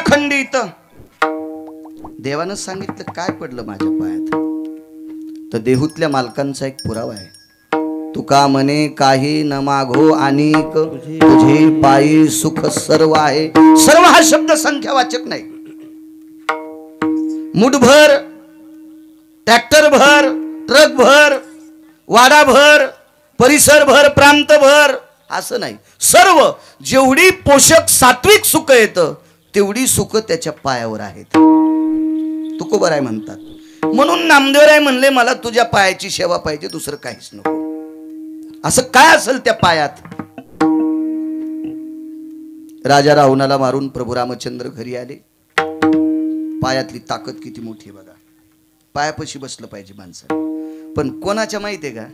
खंडित. देवानं सांगितलं काय पडलं माझ्या पायात, तर देहूतल्या मालकांचा एक पुरावा आहे. तुका म्हणे काही न मागो अनेक, तुझे पायी सुख सर्व आहे. सर्व हा शब्द संख्यावाचक नाही. मुठभर, ट्रॅक्टर भर, ट्रक भर, वाडा भर, परिसर भर, प्रांत भर असं नाही. सर्व जेवढी पोषक सात्विक सुख येतं तेवढी सुख त्याच्या पायावर आहेत. तुकोबराय म्हणतात. म्हणून नामदेवराय म्हणले मला तुझ्या पायाची सेवा पाहिजे, दुसरं काहीच नको. असं काय असेल त्या पायात. राजा रावणाला मारून प्रभू रामचंद्र घरी आले. पायातली ताकद किती मोठी बघा. पायापाशी बसलं पाहिजे माणसाला. पण कोणाच्या माहिती आहे का?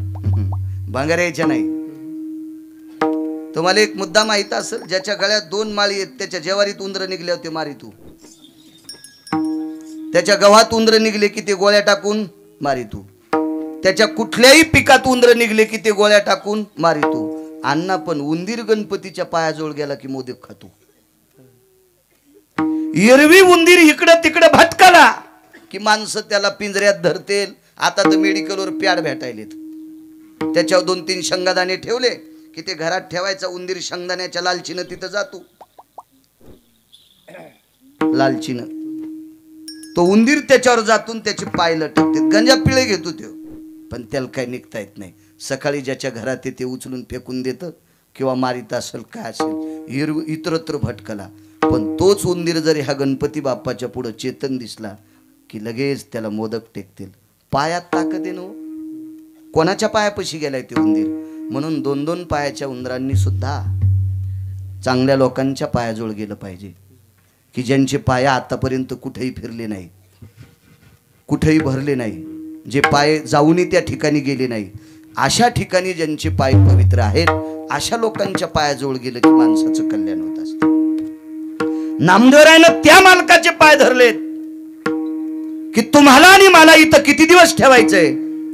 भांगाऱ्याच्या नाही. तुम्हाला एक मुद्दा माहित असेल, ज्याच्या गळ्यात 2 माळी आहेत त्याच्या जेवारीत उंदर निघले होते मारितू. त्याच्या गव्हात उंदर निघले की ते गोळ्या टाकून मारितू. त्याच्या कुठल्याही पिकात उंदर निघले की ते गोळ्या टाकून मारितू. अण्णा पण उंदीर गणपतीच्या पायाजवळ गेला की मोदक खातो. एरवी उंदीर इकडं तिकडं भटकाला की माणसं त्याला पिंजऱ्यात धरतील. आता तर मेडिकलवर प्याड भेटायलेत. त्याच्यावर 2-3 शेंगदाणे ठेवले की ते घरात ठेवायचा. उंदीर शेंगदाण्याच्या लालचीनं तिथं जातो. लालचीनं तो उंदीर त्याच्यावर जातून त्याचे पाय लटकते. गंजा पिळे घेतो तो, पण त्याला काही निघता येत नाही. सकाळी ज्याच्या घरात ते उचलून फेकून देतं किंवा मारित असेल काय असेल, इतरत्र भटकला. पण तोच उंदीर जर ह्या गणपती बाप्पाच्या पुढे चेतन दिसला की लगेच त्याला मोदक टेकतील. पायात ताकद आहे ना. कोणाच्या पायापाशी गेलाय ते उंदीर. म्हणून 2-2 पायाच्या उंदरांनी सुद्धा चांगल्या लोकांच्या पायाजवळ गेलं पाहिजे, की ज्यांचे पाय आतापर्यंत कुठेही फिरले नाही, कुठेही भरले नाही, जे पाय जाऊनही त्या ठिकाणी गेले नाही. अशा ठिकाणी ज्यांचे पाय पवित्र आहेत अशा लोकांच्या पायाजवळ गेलं की माणसाचं कल्याण होत असते. नामदेवरायनं त्या मालकाचे पाय धरलेत की तुम्हाला आणि मला इथं किती दिवस ठेवायचंय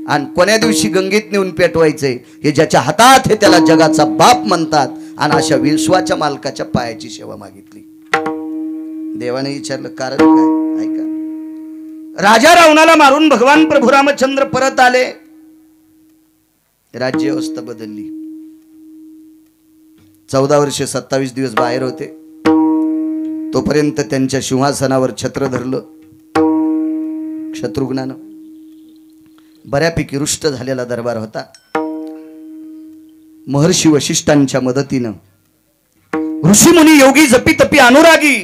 आणि कोण्या दिवशी गंगेत नेऊन पेटवायचंय हे ज्याच्या हातात हे त्याला जगाचा बाप म्हणतात. आणि अशा विश्वाच्या मालकाच्या पायाची सेवा मागितली. देवाने विचारलं कारण काय? ऐका. राजा रावणाला मारून भगवान प्रभू रामचंद्र परत आले. राज्य व्यवस्था बदलली. 14 वर्षे 27 दिवस बाहेर होते. तोपर्यंत त्यांच्या सिंहासनावर छत्र धरलं शत्रुघ्नानं. बऱ्यापैकी रुष्ट झालेला दरबार होता. महर्षी वशिष्ठांच्या मदतीनं, ऋषीमुनी योगी जपी तपी अनुरागी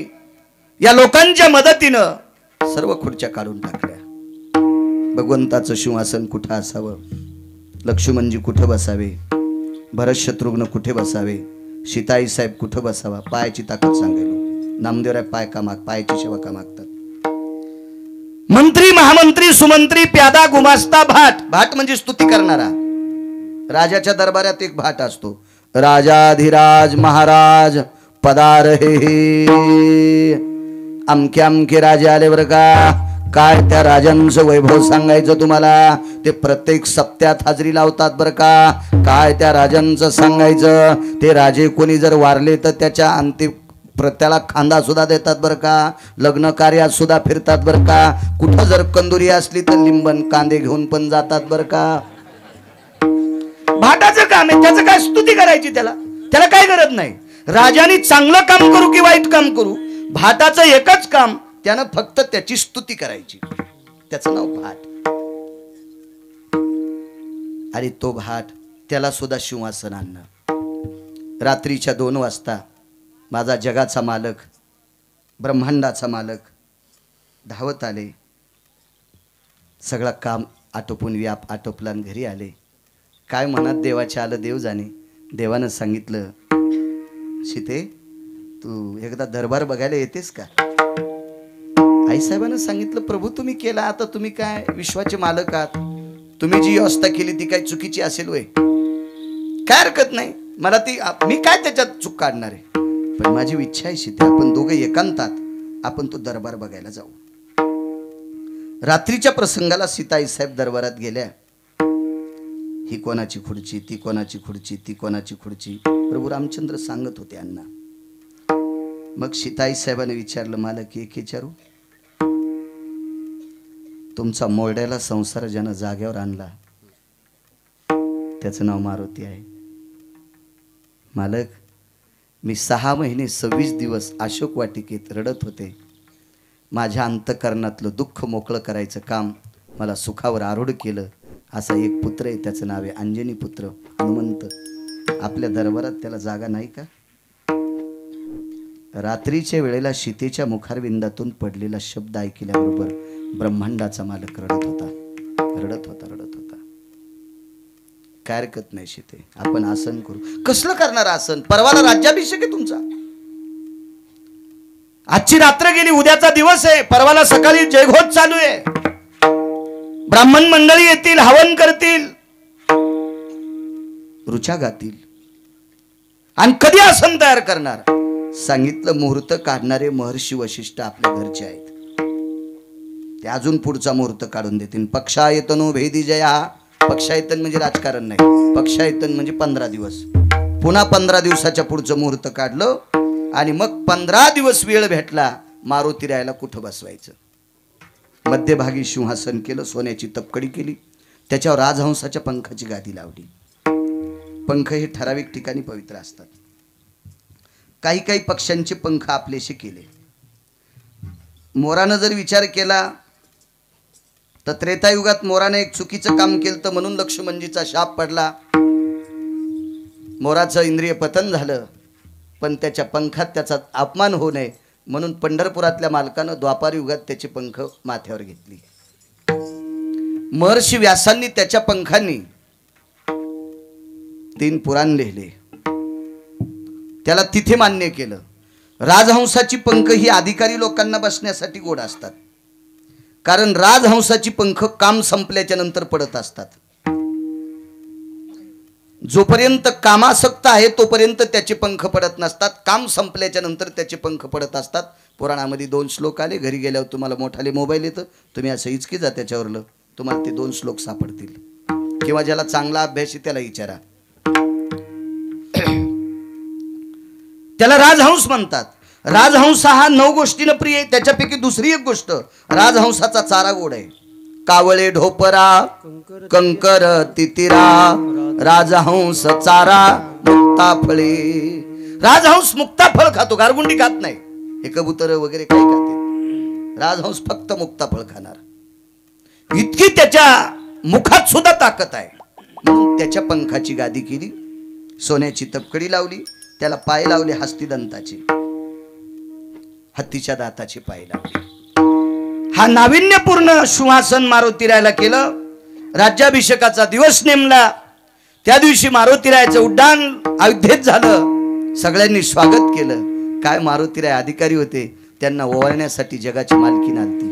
या लोकांच्या मदतीनं सर्व खुर्च्या काढून टाकल्या. भगवंताचं सिंहासन कुठं असावं, लक्ष्मणजी कुठं बसावे, भरत शत्रुघ्न कुठे बसावे, सीताई साहेब कुठं बसावा, पायाची ताकद सांगायलो. नामदेवराय पायाची सेवा का मागतात. मंत्री महामंत्री सुमंत्री प्यादा गुमास्ता भाट. भाट म्हणजे स्तुती करणारा. राजाच्या दरबारात एक भाट असतो. राजाधिराज महाराज पदार हे अमके अमके राजे आले बरं का. काय त्या राजांचं वैभव सांगायचं तुम्हाला. ते प्रत्येक सप्त्यात हजेरी लावतात बरं का. काय त्या राजांचं सांगायचं. ते राजे कोणी जर वारले तर त्याच्या अंतिम प्रत्याला खांदा सुद्धा देतात बरं का. लग्न कार्यात सुद्धा फिरतात बरं का. कुठं जर कंदुरी असली तर लिंबन कांदे घेऊन पण जातात बरं का. भाटाचं काम आहे. त्याचं काय स्तुती करायची त्याला काय गरज नाही. राजाने चांगलं काम करू की वाईट काम करू, भाटाचं एकच काम, त्यानं फक्त त्याची स्तुती करायची. त्याचं नाव भाट. आणि तो भाट त्याला सुद्धा सिंहासन आणणं. रात्रीच्या 2 वाजता माझा जगाचा मालक, ब्रह्मांडाचा मालक धावत आले. सगळं काम आटोपून व्याप आटोपला घरी आले. काय मनात देवाच्या आलं देव जाणे. देवानं सांगितलं, सीते तू एकदा दरबार बघायला येतेस का. आईसाहेबांना सांगितलं, प्रभू तुम्ही केला, आता तुम्ही काय विश्वाचे मालक आहात, तुम्ही जी व्यवस्था केली ती काय चुकीची असेल वय, काय हरकत नाही मला ती, मी काय त्याच्यात चूक काढणार आहे. पण माझी इच्छा आहे सीते आपण दोघं एकांतात आपण तो दरबार बघायला जाऊ. रात्रीच्या प्रसंगाला सीताई साहेब दरबारात गेल्या. ही कोणाची खुर्ची, ती कोणाची खुर्ची, ती कोणाची खुर्ची. प्रभू रामचंद्र सांगत होते, अण्णा मग सीताई साहेबांनी विचारलं, मालक एक विचारू, तुमचा मोरड्याला संसार ज्यानं जाग्यावर आणला त्याचं नाव मारुती आहे. मालक, मी 6 महिने 26 दिवस अशोक वाटिकेत रडत होते. माझ्या अंतकरणातलं दुःख मोकळं करायचं काम मला सुखावर आरूढ केलं. असा एक पुत्र आहे, त्याचं नाव आहे अंजनी पुत्र हनुमंत. आपल्या दरबारात त्याला जागा नाही का? रात्रीच्या वेळेला सीतेच्या मुखारविंदातून पडलेला शब्द ऐकल्याबरोबर ब्रह्मांडाचा मालक रडत होता, रडत होता, रडत होता. काय हरकत नाही सीते, आपण आसन करू. कसलं करणार आसन? परवाला राज्याभिषेक आहे तुमचा. आजची रात्र गेली, उद्याचा दिवस आहे. परवाला सकाळी जयघोष चालू आहे. ब्राह्मण मंडळी येतील, हवन करतील, ऋचा गातील. आणि कधी आसन तयार करणार? सांगितलं मुहूर्त काढणारे महर्षी वशिष्ठ आपल्या घरचे आहेत. ते अजून पुढचा मुहूर्त काढून देतील. पक्षायतनो भेदी जया. पक्षायतन म्हणजे राजकारण नाही, पक्षायतन म्हणजे 15 दिवस. पुन्हा 15 दिवसाच्या पुढचं मुहूर्त काढलं आणि मग 15 दिवस वेळ भेटला. मारुती रायाला कुठं बसवायचं? मध्यभागी सिंहासन केलं, सोन्याची तपकडी केली, त्याच्यावर राजहंसाच्या पंखाची गादी लावली. पंख हे ठराविक ठिकाणी पवित्र असतात. काही काही पक्ष्यांचे पंख आपलेसे केले. मोरानं जर विचार केला तर त्रेतायुगात मोराने एक चुकीचं काम केलं, तर म्हणून लक्ष्मणजीचा शाप पडला. मोराचं इंद्रिय पतन झालं, पण त्याच्या पंखात त्याचा अपमान होऊ नये म्हणून पंढरपुरातल्या मालकानं द्वापार युगात त्याचे पंख माथ्यावर घेतली. महर्षी व्यासांनी त्याच्या पंखांनी 3 पुराण लिहिले, त्याला तिथे मान्य केलं. राजहंसाची पंख ही अधिकारी लोकांना बसण्यासाठी गोड असतात, कारण राजहंसाची पंख काम संपल्याच्या नंतर पडत असतात. जोपर्यंत कामासक्त आहे तोपर्यंत त्याचे पंख पडत नसतात, काम संपल्याच्या नंतर त्याचे पंख पडत असतात. पुराणामध्ये 2 श्लोक आले. घरी गेल्यावर तुम्हाला मोठाले मोबाईल येतं, तुम्ही असं हिचकी जा त्याच्यावरलं, तुम्हाला ते 2 श्लोक सापडतील. किंवा ज्याला चांगला अभ्यास आहे त्याला विचारा. त्याला राजहंस म्हणतात. राजहंस हा 9 गोष्टींना प्रिय आहे. त्याच्यापैकी दुसरी एक गोष्ट, राजहंसाचा चारा गोड आहे. कावळे ढोपरा कंकर तितिरा, राजहंस चारा मुक्ता फळे. राजहंस मुक्ता फळ खातो, गारगुंडी खात नाही. हे कबूतर वगैरे काही खाते, राजहंस फक्त मुक्ता फळ खाणार. इतकी त्याच्या मुखात सुद्धा ताकद आहे. म्हणून त्याच्या पंखाची गादी केली, सोन्याची तपकडी लावली, त्याला पाय लावले हस्तिदंताचे, हत्तीच्या दाताचे पाय लावले. हा नाविन्यपूर्ण सिंहासन मारुतीरायाला केलं. राज्याभिषेकाचा दिवस नेमला. त्या दिवशी मारुतीरायाचं उड्डाण अयोध्येत झालं. सगळ्यांनी स्वागत केलं. काय मारुतीराय अधिकारी होते, त्यांना ओवाळण्यासाठी जगाची मालकीन आलती,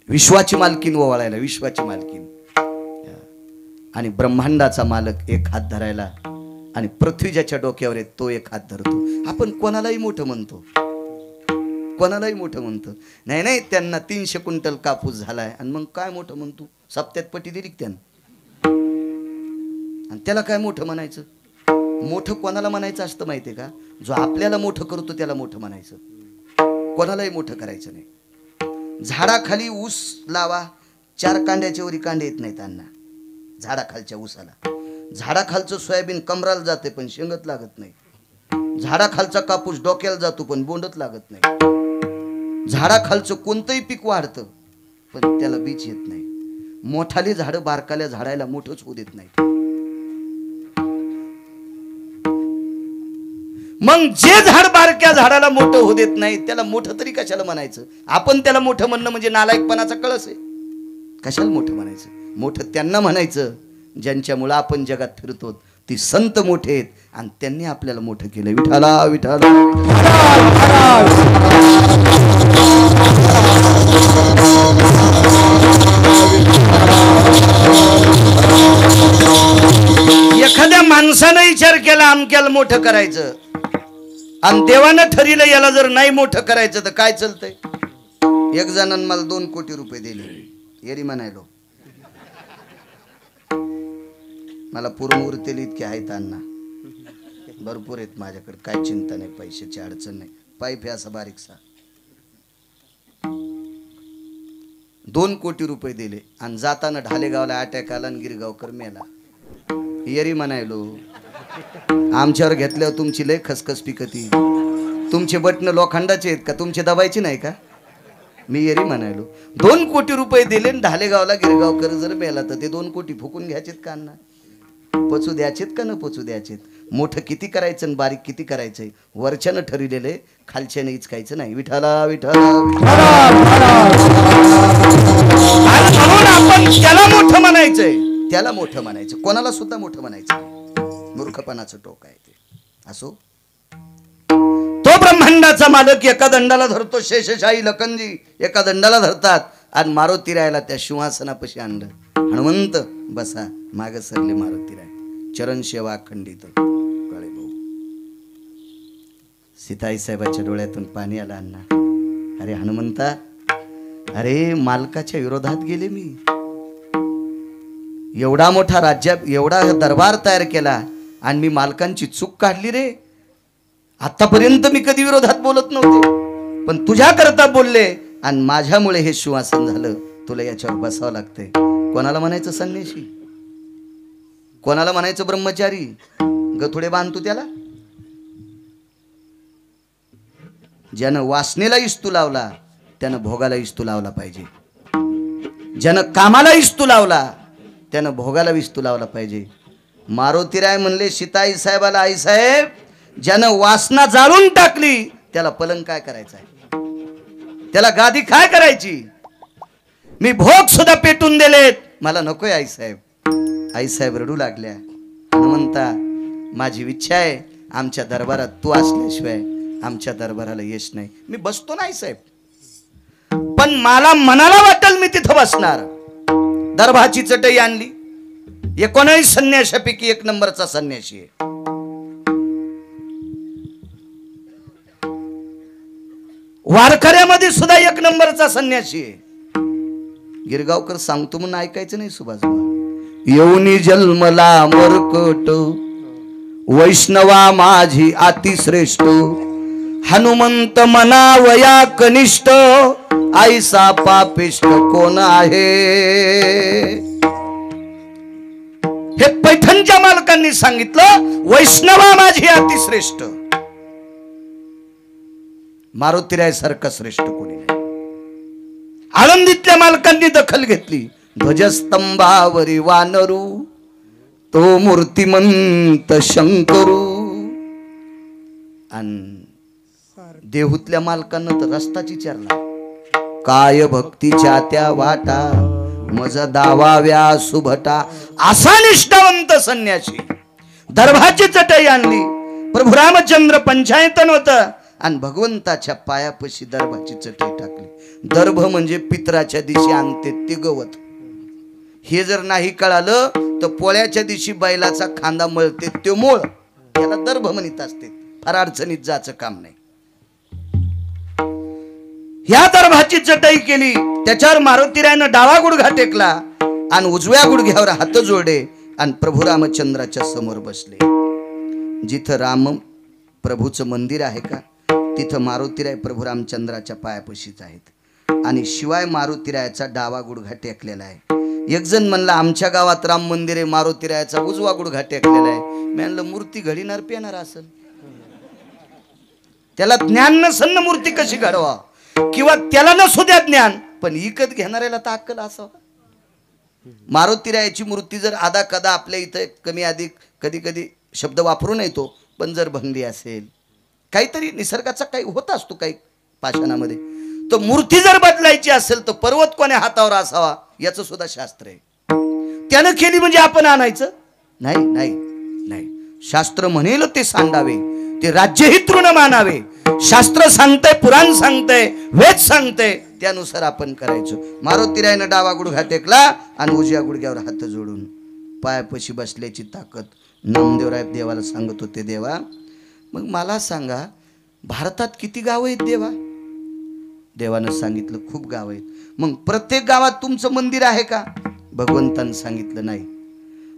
विश्वाची मालकीन ओवाळायला, विश्वाची मालकीन. आणि ब्रह्मांडाचा मालक एक हात धरायला, आणि पृथ्वी ज्याच्या डोक्यावर आहे तो एक हात धरतो. आपण कोणालाही मोठं म्हणतो, कोणालाही मोठं म्हणतो. नाही नाही, त्यांना 300 क्विंटल कापूस झालाय आणि मग काय मोठं म्हणतो? सप्त्यात पटी दिली त्यानं, आणि त्याला काय मोठं म्हणायचं? मोठं कोणाला म्हणायचं असतं माहितीये का? जो आपल्याला मोठं करतो त्याला मोठं म्हणायचं, कोणालाही मोठं करायचं नाही. झाडाखाली ऊस लावा, 4 कांड्याच्या वरी कांडे येत नाहीत त्यांना. झाडाखालच्या ऊसाला, झाडाखालचं सोयाबीन कमराला जाते पण शेंगत लागत नाही. झाडाखालचा कापूस डोक्याला जातो पण बोंडत लागत नाही. झाडाखालचं कोणतंही पीक वाढतं पण त्याला बीज येत नाही. मोठाले झाड बारकाल्या झाडाला मोठंच होऊ देत नाही. मग जे झाड बारक्या झाडाला मोठं होऊ देत नाही त्याला मोठं तरी कशाला म्हणायचं? आपण त्याला मोठं म्हणणं म्हणजे नालायकपणाचा कळस आहे. कशाला मोठं म्हणायचं? मोठं त्यांना म्हणायचं ज्यांच्यामुळे आपण जगात फिरतो. ती संत मोठे आहेत आणि त्यांनी आपल्याला मोठं केलं. विठाला विठाला. एखाद्या माणसानं विचार केला आमक्याला मोठं करायचं आणि देवानं ठरलं याला जर नाही मोठं करायचं तर काय चालतंय? एक जणांना मला 2 कोटी रुपये दिले, येरी म्हणायलो मला पूर्ण उरतेल इतके आहेत अण्णा. भरपूर आहेत माझ्याकडे, काय चिंता नाही, पैशाची अडचण नाही. पाईप आहे असा बारीकसा. 2 कोटी रुपये दिले आणि जाताना ढालेगावला अटॅक आला आणि गिरगावकर मेला. येरी म्हणायलो आमच्यावर घेतल्यावर तुमची लय खसखस पिकती. तुमचे बटणं लोखंडाचे आहेत का, तुमचे दबायचे नाही का? मी येरी म्हणायलो 2 कोटी रुपये दिले आणि ढालेगावला गिरगावकर जर मेला तर ते 2 कोटी फुकून घ्यायचेत का ना? पचू द्यायचेत का न पचू द्यायचेत? मोठं किती करायचं आणि बारीक किती करायचंय वरच्यानं ठरविलेले, खालच्यानं इचकायचं नाही. विठाला विठाला आपण त्याला मोठं म्हणायचंय, त्याला मोठं म्हणायचं, कोणाला सुद्धा मोठं म्हणायचं. मूर्खपणाचं टोक आहे ते. असो, तो ब्रह्मांडाचा मालक एका दंडाला धरतो. शेषशाही लखनजी एका दंडाला धरतात आणि मारुती रायला त्या सिंहासनापाशी आणलं. हनुमंत बसा, माग सरले मारुती राय, चरण सेवा खंडित. कळे भाऊ, सीताई साहेबाच्या डोळ्यातून पाणी आलं. अण्णा, अरे हनुमंता, अरे मालकाच्या विरोधात गेले मी. एवढा मोठा राज्यात एवढा दरबार तयार केला आणि मी मालकांची चूक काढली रे. आतापर्यंत मी कधी विरोधात बोलत नव्हते, पण तुझ्या करता बोलले आणि माझ्यामुळे हे सिंहासन झालं. तुला याच्यावर बसावं लागतंय. कोणाला म्हणायचं संन्यासी, कोणाला म्हणायचं ब्रह्मचारी? गथुडे बांधतो त्याला. ज्यानं वासनेला इस्तू लावला त्यानं भोगाला इस्तू लावला पाहिजे. ज्यानं कामाला इस्तू लावला त्यानं भोगाला इस्तू लावला पाहिजे. मारुतीराय म्हणले सीताई साहेबाला, आई साहेब, ज्यानं वासना जाळून टाकली त्याला पलंग काय करायचा आहे, त्याला गादी काय करायची? मी भोग सुद्धा पेटून दिलेत, मला नकोय आई साहेब. आई साहेब रडू लागल्या. हनुमंता, माझी इच्छा आहे आमच्या दरबारात तू असल्याशिवाय आमच्या दरबाराला यश नाही. मी बसतो नाही साहेब, पण मला मनाला वाटेल मी तिथं बसणार. दरबाराची चटई आणली. 19 संन्याशापैकी 1 नंबरचा संन्याशी आहे. वारकऱ्यामध्ये सुद्धा 1 नंबरचा संन्यासी आहे. गिरगावकर सांगतो म्हणून ऐकायचं नाही सुभाष. येऊनी जन्मला मरकट, वैष्णवा माझी अतिश्रेष्ठ. हनुमंत मनावया कनिष्ठ, आईसा पापिष्ट कोण आहे? हे पैठणच्या मालकांनी सांगितलं, वैष्णवा माझी अतिश्रेष्ठ. मारुतीराय सारखं श्रेष्ठ कोणी नाही. आळंदीतल्या मालकांनी दखल घेतली. ध्वजस्तंभावरी वानरू, तो मूर्तिमंत शंकरू. आणि देहूतल्या मालकांना तर रस्ताच विचारला. काय भक्तीच्या त्या वाटा, मज दावाव्या सुभटा. असा निष्ठावंत संन्यासी. दरबाराची चटई आणली. प्रभू रामचंद्र पंचायतन होत आणि भगवंताच्या पायापाशी दरबाराची चटई टाकली. दर्भ म्हणजे पितराच्या दिवशी आणते ते गवत. हे जर नाही कळालं तर पोळ्याच्या दिवशी बैलाचा खांदा मळते ते मूळ, त्याला दर्भ म्हणत असते. फार अडचणीत जायचं काम नाही. ह्या दरबाराची चटई केली. त्याच्यावर मारुतीरायनं डावा गुडघा टेकला आणि उजव्या गुडघ्यावर हात जोडले आणि प्रभू रामचंद्राच्या समोर बसले. जिथं राम प्रभूचं मंदिर आहे का तिथं मारुतीराय प्रभू रामचंद्राच्या पायापाशीच आहेत. आणि शिवाय मारुतीरायाचा डावा गुडघा टेकलेला आहे. एक जण म्हणला आमच्या गावात राम मंदिर आहे, मारुतीरायाचा उजवा गुडघा टेकलेला आहे. मी म्हणलं मूर्ती घडीणार पेणार असेल, त्याला ज्ञान नसेल मूर्ती कशी घडवा, किंवा त्याला नसू द्या ज्ञान पण विकत घेणाऱ्याला तर अक्कल असावं. मारुतीरायाची मूर्ती जर आदा कदा आपल्या इथं कमी अधिक कधी कधी शब्द वापरून येतो, पण जर भंगली असेल काहीतरी निसर्गाचा काही होत असतो काही पाषाणामध्ये, तर मूर्ती जर बदलायची असेल तर पर्वत कोण्या हातावर असावा याचं सुद्धा शास्त्र आहे. त्यानं केली म्हणजे आपण आणायचं नाही. नाही नाही, शास्त्र म्हणेल ते सांडावे, ते राज्यही तृण मानावे. शास्त्र सांगतंय, पुराण सांगतंय, वेद सांगतंय, त्यानुसार आपण करायचं. मारुतीरायनं डावा गुडघा टेकला आणि उजव्या गुडघ्यावर हात जोडून पायापाशी बसल्याची ताकद नामदेवराय देवाला सांगत होते. देवा मग मला सांगा भारतात किती गावं आहेत देवा? देवानं सांगितलं खूप गाव आहेत. मग प्रत्येक गावात तुमचं मंदिर आहे का? भगवंतानं सांगितलं नाही.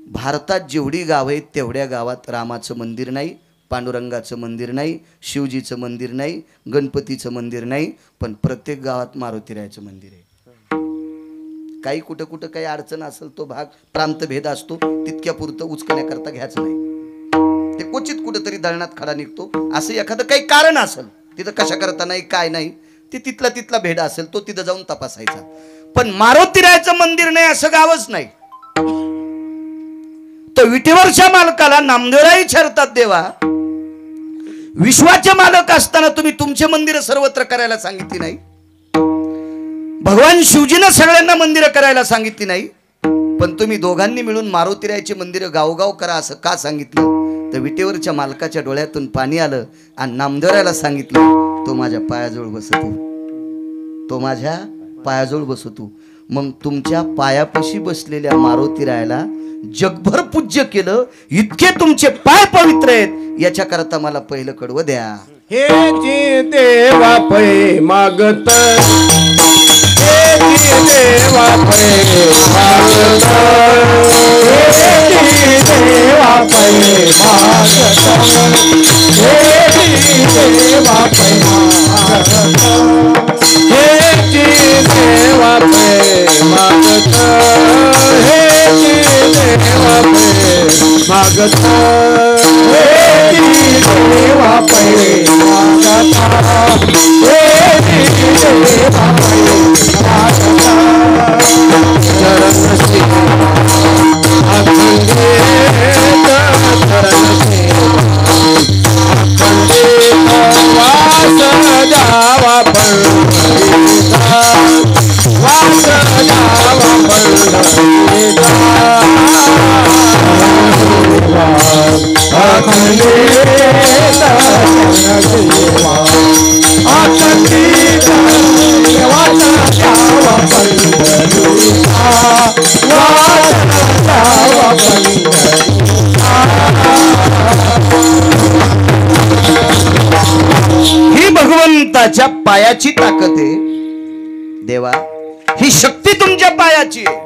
भारतात जेवढी गावं आहेत तेवढ्या गावात रामाचं मंदिर नाही, पांडुरंगाचं मंदिर नाही, शिवजीचं मंदिर नाही, गणपतीचं मंदिर नाही, पण प्रत्येक गावात मारुतीरायाचं मंदिर आहे. काही कुठं कुठं काही अडचण असेल तो भाग प्रांतभेद असतो, तितक्या पुरतं उचकण्याकरता घ्यायचं नाही. ते क्वचित कुठंतरी दळणात खडा निघतो. असं एखादं काही कारण असेल तिथं कशा करता नाही काय नाही, ते तिथला भेद असेल तो तिथं जाऊन तपासायचा. पण मारुतीरायाचं मंदिर नाही असं गावच नाही. तो विटेवरच्या मालकाला नामदेवराय विचारतात, देवा विश्वाचे मालक असताना तुम्ही तुमचे मंदिर सर्वत्र करायला सांगितली नाही, भगवान शिवजीनं सगळ्यांना मंदिरं करायला सांगितली नाही, पण तुम्ही दोघांनी मिळून मारुतीरायाची मंदिरं गावगाव करा असं का सांगितलं? तर विटेवरच्या मालकाच्या डोळ्यातून पाणी आलं आणि नामदेवरायाला सांगितलं, तो माझ्या पायाजवळ बसतो, तो माझ्या पायाजवळ बसतो. मग तुमच्या पायापाशी बसलेल्या मारुतीरायाला जगभर पूज्य केलं. इतके तुमचे पाय पवित्र आहेत, याच्या करता मला पहिलं कडवं द्या. हे जी देवा पै मागत, हे जी देवा पै मागत, हे जी देवा पै मागत, हे जी देवा पै मागत, हे जी देवा पै मागत, हे जी देवा पै मागत, हे जी देवा पै ही भगवंताच्या पायाची ताकद आहे. देवा ही शक्ती तुमच्या पायाची आहे.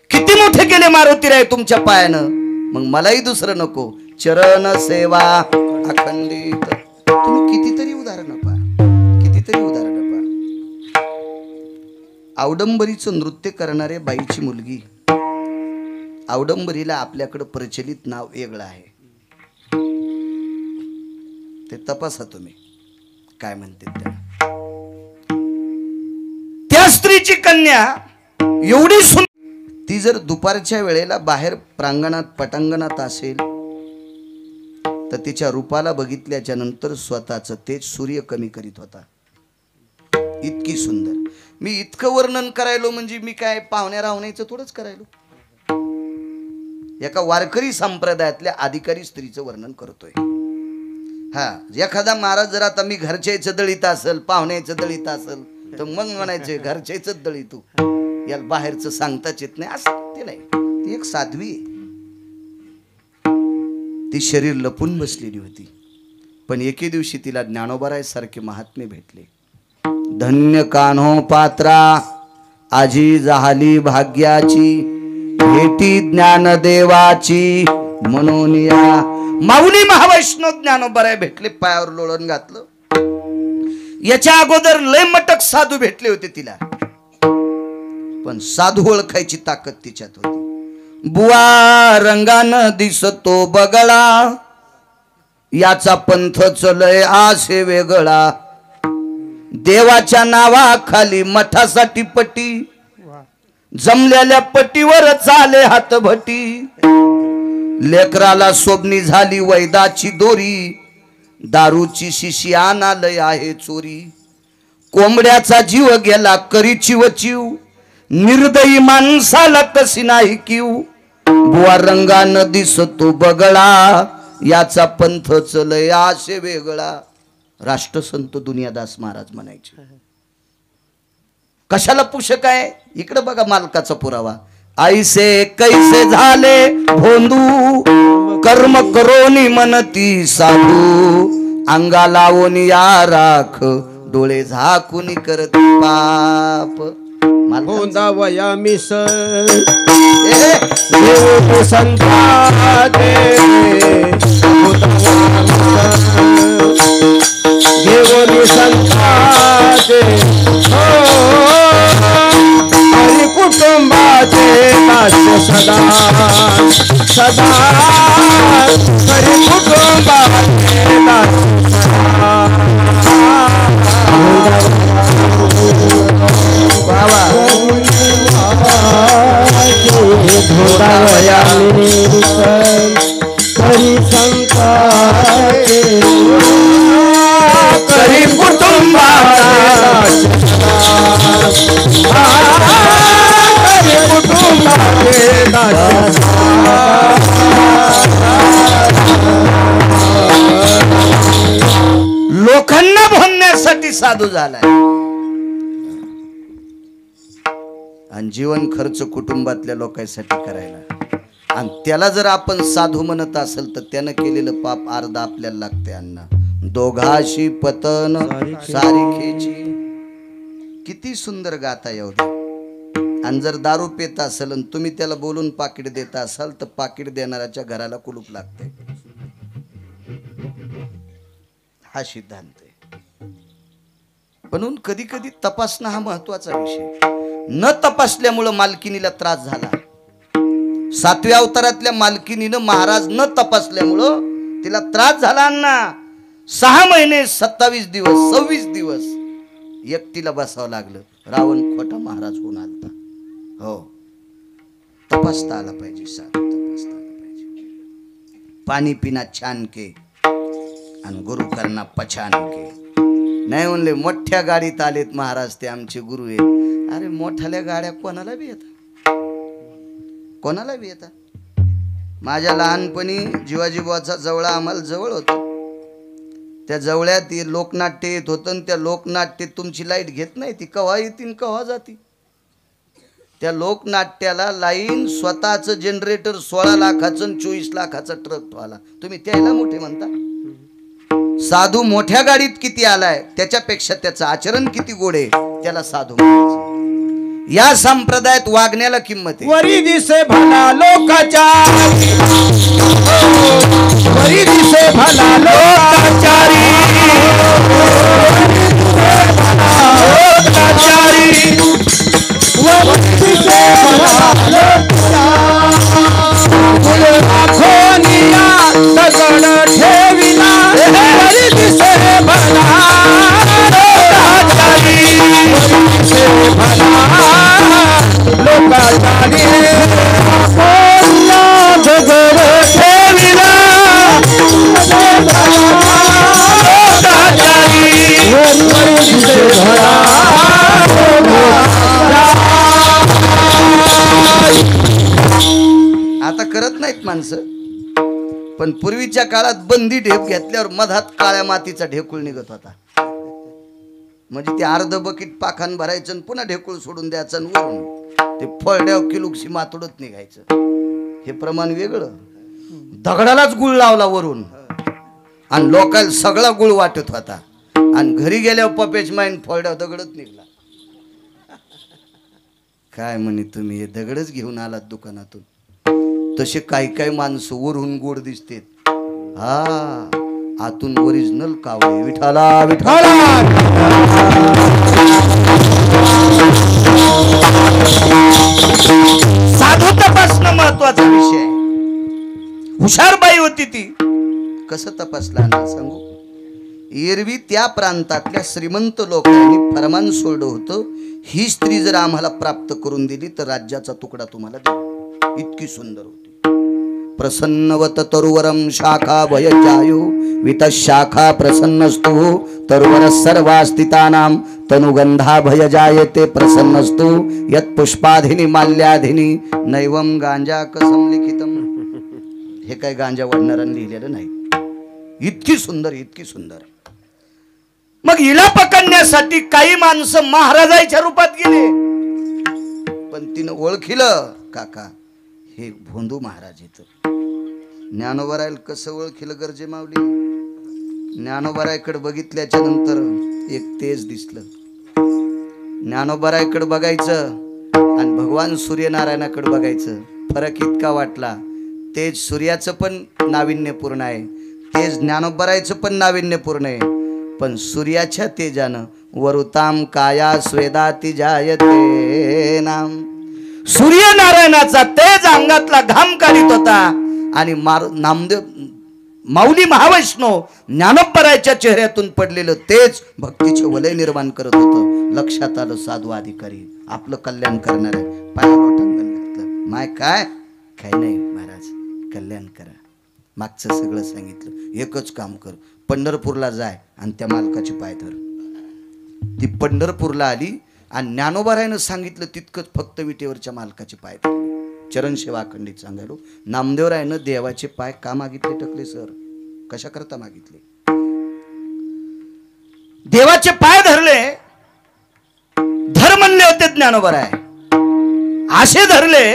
किती मोठे केले मारुतीराय तुमच्या पायानं, मग मलाही दुसरं नको. चरण सेवा अखंडित. तुम्ही कितीतरी उदाहरणं पहा, कितीतरी उदाहरणं पहा. औडंबरीचं नृत्य करणारे बाईची मुलगी, औडंबरीला आपल्याकडं प्रचलित नाव वेगळं आहे, ते तपासा तुम्ही काय म्हणते. त्या स्त्रीची कन्या एवढी सुंदर, ती जर दुपारच्या वेळेला बाहेर प्रांगणात पटांगणात असेल तर तिच्या रूपाला बघितल्याच्या नंतर स्वतःच तेज सूर्य कमी करीत होता. इतकी सुंदर. मी इतकं वर्णन करायलो म्हणजे मी काय पाहुण्या राहुण्याचं थोडंच करायलो. एका वारकरी संप्रदायातल्या अधिकारी स्त्रीचं वर्णन करतोय. हा, एखादा महाराज जर आता मी घरच्याचं दळीत असेल, पाहुण्याचं दळीत असेल, तर मग म्हणायचे घरच्याच दळी तू, याला बाहेरचं सांगताच येत नाही असं ते नाही. ती एक साध्वी आहे. ती शरीर लपून बसलेली होती, पण एके दिवशी तिला ज्ञानोबाराय सारखे महात्मे भेटले. धन्य कान्हो पात्रा आजी झाली भाग्याची, भेटी ज्ञानदेवाची म्हणून या. माऊली महावैष्णव ज्ञानोबाराय भेटले, पायावर लोळण घातलं. याच्या अगोदर लय मटक साधू भेटले होते तिला, पण साधू ओळखायची ताकद तिच्यात होती. बुवा रंगानं दिसतो बगळा, याचा पंथ चलय आशे वेगळा. देवाच्या नावाखाली मठासाठी पटी, जमलेल्या पटीवर चाले हातभटी. लेकराला सोबनी झाली वैदाची दोरी, दारूची शिशी आणालय आहे चोरी. कोंबड्याचा जीव गेला करी चिवचिव, निर्दयी माणसाला तशी नाही किव. बुवा रंगानं दिसतो बगळा, याचा पंथ चलय आशे वेगळा. राष्ट्रसंत दुनियादास महाराज म्हणायचे. कशाला पुषक आहे? इकडे बघा मालकाचा पुरावा. ऐसे कैसे झाले भोंदू, कर्म करोनी मनती साधू. अंगा लावून या राख, डोळे झाकून करत पाप. गोंदावया मिस ए, देव संताचे देव संताचे हरी कुटुंबाचे दास्य सदा सदा हरी कुटुंबाचे दास्य धोडावया हरी संताचे हरी कुटुंबाचे हरी कुटुंबाचे लोकांना भोंगण्यासाठी साधू झालाय आणि जीवन खर्च कुटुंबातल्या लोकांसाठी करायला, आणि त्याला जर आपण साधू म्हणत असेल तर त्यानं केलेलं पाप अर्धा आपल्याला लागते. अण्णा दोघाशी पतन सारिखेची, किती सुंदर गाता एवढं. आणि जर दारू पेत असेल आणि तुम्ही त्याला बोलून पाकिट देता असाल तर पाकिट देणाऱ्याच्या घराला कुलूप लागते. हा सिद्धांत आहे. म्हणून कधी कधी तपासणं हा महत्वाचा विषय. न तपासल्यामुळं मालकिनीला त्रास झाला. 7व्या अवतारातल्या मालकिनीनं महाराज न तपासल्यामुळं तिला त्रास झाला ना. 6 महिने 27 दिवस 26 दिवस एकटीला बसावं लागलं. रावण खोटा महाराज होऊन आलता. हो, तपासता आला पाहिजे साधू, तपासता आला पाहिजे. पाणी पिना छान के आणि गुरु करना पछान के. नाही म्हणले मोठ्या गाडीत आलेत महाराज, ते आमचे गुरु आहेत. अरे मोठ्याल्या गाड्या कोणाला बी येतात, कोणाला बी येतात. माझ्या लहानपणी जिवाजी बुवाचा जवळा आम्हाला जवळ होता. त्या जवळ्यात लोकनाट्य येत होतं आणि त्या लोकनाट्यात तुमची लाईट घेत नाही, ती कव्हा येतील कव्हा जाती. त्या लोकनाट्याला लाईन स्वतःचं जनरेटर 16 लाखाचं 24 लाखाचा ट्रक आला. तुम्ही त्याला मोठे म्हणता. साधू मोठ्या गाडीत किती आलाय त्याच्यापेक्षा त्याचं आचरण किती गोड आहे त्याला साधू म्हणायचं. या संप्रदायात वागण्याला किंमत आहे. वरी दिसे भला लोकाचारी, वरी दिसे भला लोकाचारी, वरी दिसे भला खोनिया दगड ठेविला, वरी दिसे भला लोकाचारी, वरी दिसे भला लोकाचारी, खोनिया दगड ठेविला, लोकाचारी, वरी दिसे भला आता करत नाहीत माणसं, पण पूर्वीच्या काळात बंदी ढेप घेतल्यावर मधात काळ्या मातीचा ढेकूळ निघत होता. म्हणजे ते अर्ध बकीट पाखान भरायचं आणि पुन्हा ढेकूळ सोडून द्यायचं आणि वरून ते फळड्याव किलुक्षी मातोडत निघायचं. हे प्रमाण वेगळं. दगडालाच गुळ लावला वरून आणि लोकांना सगळा गुळ वाटत होता, आणि घरी गेल्यावर पपेच माईन फळड्याव दगडच निघला. काय म्हणे तुम्ही हे दगडच घेऊन आलात दुकानातून. तसे काही काही माणसं वरून गोड दिसते, हा आतून ओरिजिनल कावळे. विठाला विठाला. साधू तपासणं महत्वाचा विषय आहे. हुशार बाई होती ती. कसं तपासला ना सांगू. एरवी त्या प्रांतातल्या श्रीमंत लोकांनी फरमान सोडलं होतं, ही स्त्री जर आम्हाला प्राप्त करून दिली तर राज्याचा तुकडा तुम्हाला देऊ. इतकी सुंदर होती. प्रसन्नवत तरुवरम शाखा भयजायु वितशाखा प्रसन्नस्तु तरुवर सर्वास्थितानां तनुगंधा भयजायते प्रसन्नस्तु यत् पुष्पाधिनी माल्याधिनी नैवम गांजा कसम लिखितम. हे काय गांजा वाढणाऱ्यानं लिहिलेलं नाही. इतकी सुंदर, इतकी सुंदर. मग हिला पकडण्यासाठी काही माणसं महाराजाच्या रूपात गेले, पण तिनं ओळखिलं काका हे भोंदू महाराज येत. ज्ञानोबरायला कसं ओळखिलं गरजे मावली. ज्ञानोबरायकडे बघितल्याच्या नंतर एक तेज दिसलं. ज्ञानोबरायकडे बघायचं आणि भगवान सूर्यनारायणाकडे बघायचं. फरक इतका वाटला, तेज सूर्याचं पण नाविन्यपूर्ण आहे, तेज ज्ञानोबरायचं पण नाविन्यपूर्ण आहे. पण सूर्याच्या तेजानं वरुताम काया स्वेदाती जायते नाम, सूर्यनारायणाचा तेज अंगातला घाम काढीत होता आणि नामदेव माऊली महावैष्णव ज्ञानोबरायच्या चेहऱ्यातून पडलेलं तेज भक्तीचे वलय निर्माण करत होतं. लक्षात आलं साधू अधिकारी आपलं कल्याण करणार आहे. पायावर लोटांगण घातलं. माय काय नाही महाराज, कल्याण करा. मागचं सगळं सांगितलं. एकच काम कर, पंढरपूरला जाय आणि त्या मालकाचे पाय धर. ती पंढरपूरला आली आणि ज्ञानोबरायनं सांगितलं तितकंच फक्त विटेवरच्या मालकाचे पाय धरले. चरण सेवा अखंडित सांगायलो. नामदेवरायनं देवाचे पाय का मागितले टकले सर? कशा करता मागितले? देवाचे पाय धरले, धर म्हणले होते ज्ञानोबराय, असे धरले